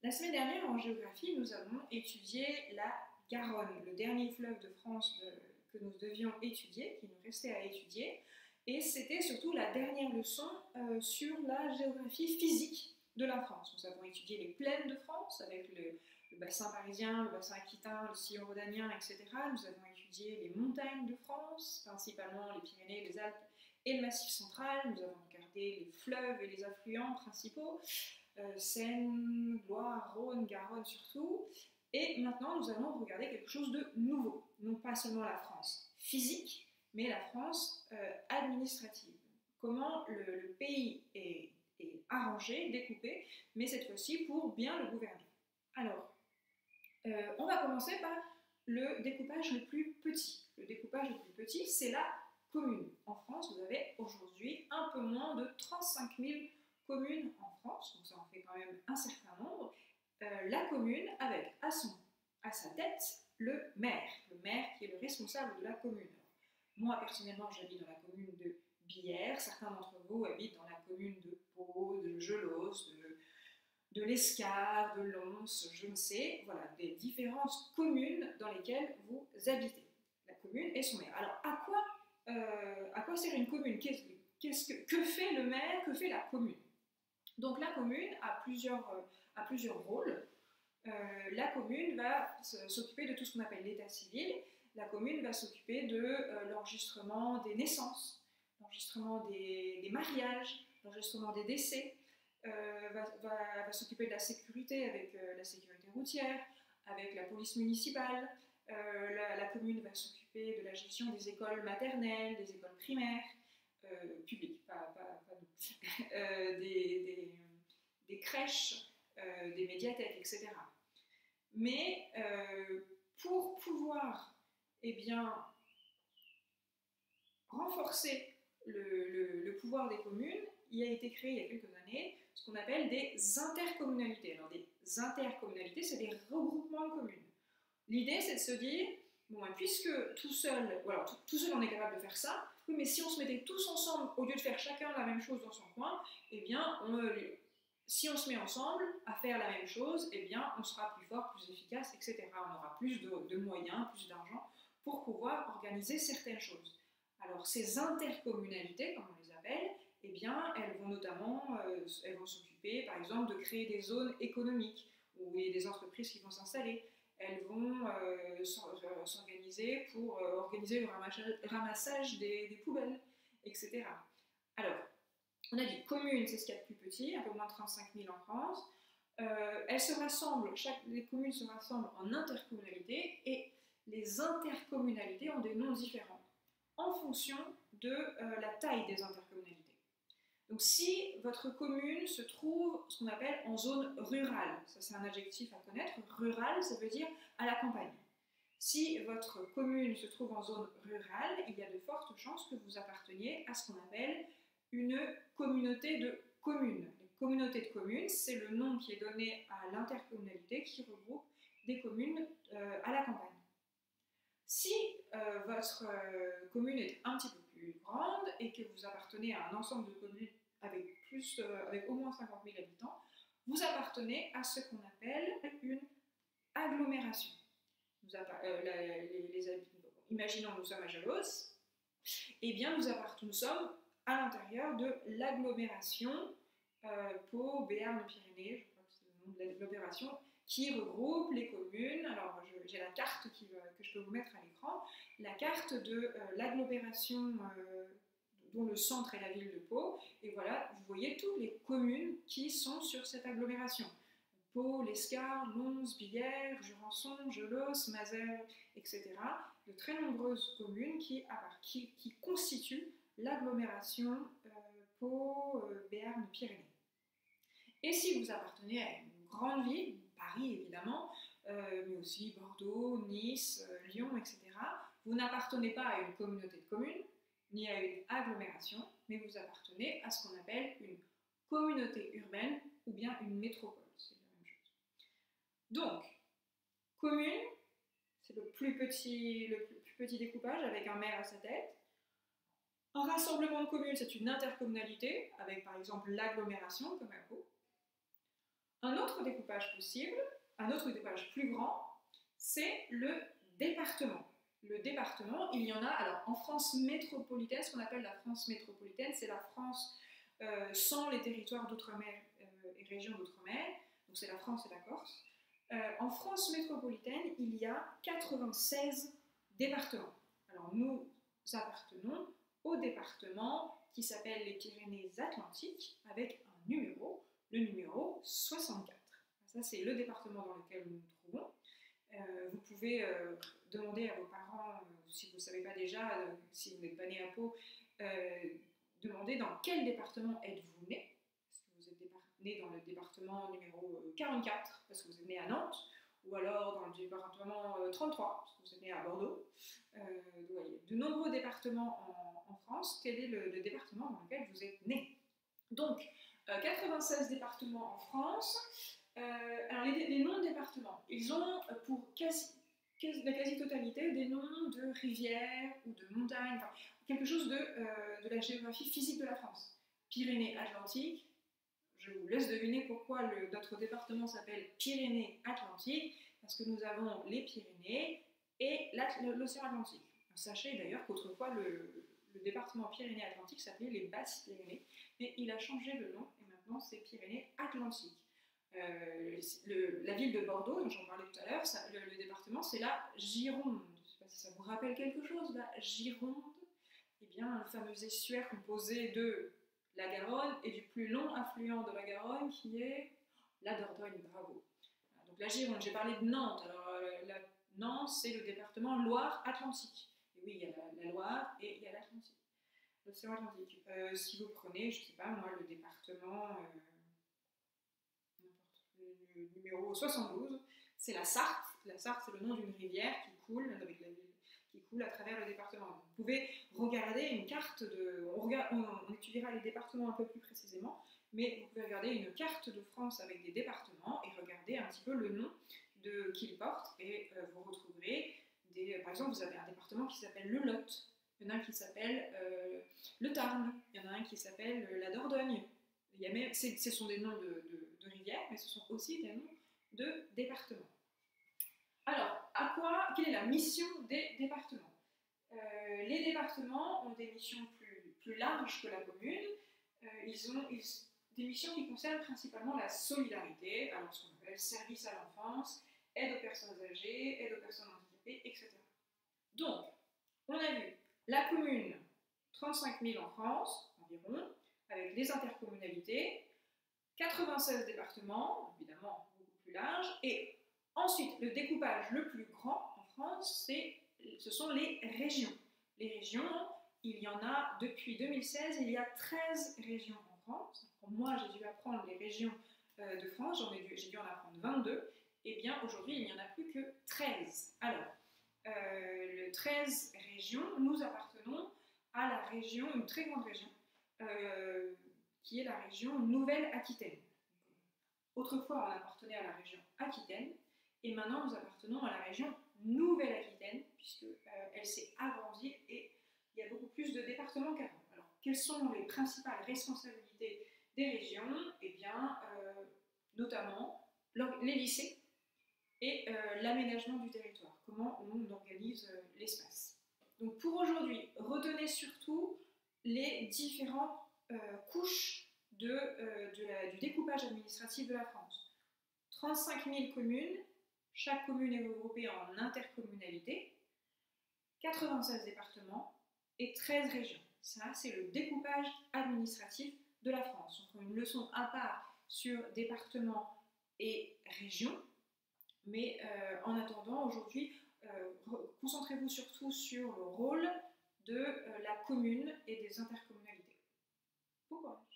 La semaine dernière, en géographie, nous avons étudié la Garonne, le dernier fleuve de France que nous devions étudier, qui nous restait à étudier. Et c'était surtout la dernière leçon sur la géographie physique de la France. Nous avons étudié les plaines de France avec le bassin parisien, le bassin aquitain, le sillon rhodanien, etc. Nous avons étudié les montagnes de France, principalement les Pyrénées, les Alpes et le Massif central. Nous avons regardé les fleuves et les affluents principaux, Seine, Loire, Rhône, Garonne surtout. Et maintenant, nous allons regarder quelque chose de nouveau. Non pas seulement la France physique, mais la France administrative. Comment le pays est arrangé, découpé, mais cette fois-ci pour bien le gouverner. Alors, on va commencer par le découpage le plus petit. Le découpage le plus petit, c'est la commune. En France, vous avez aujourd'hui un peu moins de 35 000 communes en France, donc ça en fait quand même un certain nombre. La commune avec à sa tête le maire qui est le responsable de la commune. Moi, personnellement, j'habite dans la commune de Billère. Certains d'entre vous habitent dans la commune de Pau, de Gelos, de l'Escar, de Lons, je ne sais. Voilà, des différentes communes dans lesquelles vous habitez. La commune et son maire. Alors, à quoi sert une commune? Que fait le maire? Que fait la commune? Donc, la commune a plusieurs rôles. La commune va s'occuper de tout ce qu'on appelle l'état civil. La commune va s'occuper de l'enregistrement des naissances, l'enregistrement des mariages, l'enregistrement des décès, va s'occuper de la sécurité avec la sécurité routière, avec la police municipale. La commune va s'occuper de la gestion des écoles maternelles, des écoles primaires, publiques, pas nous, des crèches, des médiathèques, etc. Mais pour pouvoir renforcer le pouvoir des communes, il a été créé il y a quelques années ce qu'on appelle des intercommunalités. Alors des intercommunalités, c'est des regroupements de communes. L'idée, c'est de se dire, bon, puisque tout seul on est capable de faire ça, oui, mais si on se mettait tous ensemble, au lieu de faire chacun la même chose dans son coin, eh bien, si on se met ensemble à faire la même chose, eh bien, on sera plus fort, plus efficace, etc. On aura plus de moyens, plus d'argent pour pouvoir organiser certaines choses. Alors, ces intercommunalités, comme on les appelle, eh bien, elles vont s'occuper, par exemple, de créer des zones économiques où il y a des entreprises qui vont s'installer. Elles vont s'organiser pour organiser le ramassage des poubelles, etc. Alors, on a dit commune, c'est ce qu'il y a de plus petit, un peu moins de 35 000 en France. Les communes se rassemblent en intercommunalités et les intercommunalités ont des noms différents en fonction de la taille des intercommunalités. Donc si votre commune se trouve ce qu'on appelle en zone rurale, ça c'est un adjectif à connaître, rural ça veut dire à la campagne. Si votre commune se trouve en zone rurale, il y a de fortes chances que vous apparteniez à ce qu'on appelle une communauté de communes. Les communautés de communes, c'est le nom qui est donné à l'intercommunalité qui regroupe des communes à la campagne. Si votre commune est un petit peu plus grande et que vous appartenez à un ensemble de communes avec au moins 50 000 habitants, vous appartenez à ce qu'on appelle une agglomération. Imaginons nous sommes à Gelos, eh bien nous sommes à l'intérieur de l'agglomération Pau, Béarn, Pyrénées, je crois que c'est le nom de l'agglomération, qui regroupe les communes. Alors j'ai la carte que je peux vous mettre à l'écran, la carte de l'agglomération dont le centre est la ville de Pau, et voilà, vous voyez toutes les communes qui sont sur cette agglomération. Pau, l'Escar, Lons, Billère, Jurançon, Gelos, Mazères, etc. De très nombreuses communes qui constituent l'agglomération Pau, Béarn, Pyrénées. Et si vous appartenez à une grande ville, Paris évidemment, mais aussi Bordeaux, Nice, Lyon, etc., vous n'appartenez pas à une communauté de communes, ni à une agglomération, mais vous appartenez à ce qu'on appelle une communauté urbaine ou bien une métropole. C'est la même chose. Donc, commune, c'est le plus petit découpage avec un maire à sa tête. Un rassemblement de communes, c'est une intercommunalité avec par exemple l'agglomération comme à Pau. Un autre découpage possible, un autre découpage plus grand, c'est le département. Le département, il y en a, alors en France métropolitaine, ce qu'on appelle la France métropolitaine, c'est la France sans les territoires d'outre-mer et régions d'outre-mer, donc c'est la France et la Corse. En France métropolitaine, il y a 96 départements. Alors nous appartenons au département qui s'appelle les Pyrénées-Atlantiques avec un numéro, le numéro 64. Ça, c'est le département dans lequel nous nous trouvons. Vous pouvez demander à vos parents, si vous ne savez pas déjà, si vous n'êtes pas né à Pau, demandez dans quel département êtes-vous né. Est-ce que vous êtes né dans le département numéro 44, parce que vous êtes né à Nantes, ou alors dans le département 33, parce que vous êtes né à Bordeaux. Donc, il y a de nombreux départements en France. Quel est le département dans lequel vous êtes né? Donc, 96 départements en France. Alors les noms de départements, ils ont pour la quasi-totalité des noms de rivières ou de montagnes, enfin, quelque chose de la géographie physique de la France. Pyrénées-Atlantiques, je vous laisse deviner pourquoi notre département s'appelle Pyrénées-Atlantiques, parce que nous avons les Pyrénées et l'océan Atlantique. Sachez d'ailleurs qu'autrefois le département Pyrénées-Atlantiques s'appelait les Basses-Pyrénées, mais il a changé de nom et maintenant c'est Pyrénées-Atlantiques. La ville de Bordeaux, dont j'en parlais tout à l'heure, le département, c'est la Gironde. Je ne sais pas si ça vous rappelle quelque chose, la Gironde. Eh bien, le fameux estuaire composé de la Garonne et du plus long affluent de la Garonne, qui est la Dordogne, bravo. Donc la Gironde, j'ai parlé de Nantes. Alors, Nantes, c'est le département Loire-Atlantique. Et oui, il y a la Loire et il y a l'Atlantique, l'océan Atlantique. Si vous prenez, je ne sais pas moi, le département... le numéro 72, c'est la Sarthe. La Sarthe, c'est le nom d'une rivière qui coule, avec la ville, qui coule à travers le département. Vous pouvez regarder une carte on étudiera les départements un peu plus précisément, mais vous pouvez regarder une carte de France avec des départements et regarder un petit peu le nom qu'ils portent et vous retrouverez par exemple, vous avez un département qui s'appelle le Lot, il y en a un qui s'appelle le Tarn, il y en a un qui s'appelle la Dordogne. Ce sont des noms de rivières, mais ce sont aussi des noms de départements. Alors, quelle est la mission des départements? Les départements ont des missions plus larges que la commune. Ils ont des missions qui concernent principalement la solidarité, alors ce qu'on appelle service à l'enfance, aide aux personnes âgées, aide aux personnes handicapées, etc. Donc, on a vu la commune, 35 000 en France environ, avec les intercommunalités, 96 départements, évidemment beaucoup plus large, et ensuite le découpage le plus grand en France, ce sont les régions. Les régions, il y en a depuis 2016, il y a 13 régions en France. Pour moi, j'ai dû apprendre les régions de France, j'ai dû en apprendre 22, et bien aujourd'hui, il n'y en a plus que 13. Alors, les 13 régions, nous appartenons à la région, une très grande région, qui est la région Nouvelle-Aquitaine. Autrefois, on appartenait à la région Aquitaine, et maintenant nous appartenons à la région Nouvelle-Aquitaine, puisqu'elle s'est agrandie et il y a beaucoup plus de départements qu'avant. Alors, quelles sont les principales responsabilités des régions? Eh bien, notamment les lycées et l'aménagement du territoire, comment on organise l'espace. Donc pour aujourd'hui, retenez surtout les différentes couches du découpage administratif de la France. 35 000 communes, chaque commune est regroupée en intercommunalité, 96 départements et 13 régions. Ça, c'est le découpage administratif de la France. On fera une leçon à part sur départements et régions, mais en attendant, aujourd'hui, concentrez-vous surtout sur le rôle de la commune et des intercommunalités. Bon courage.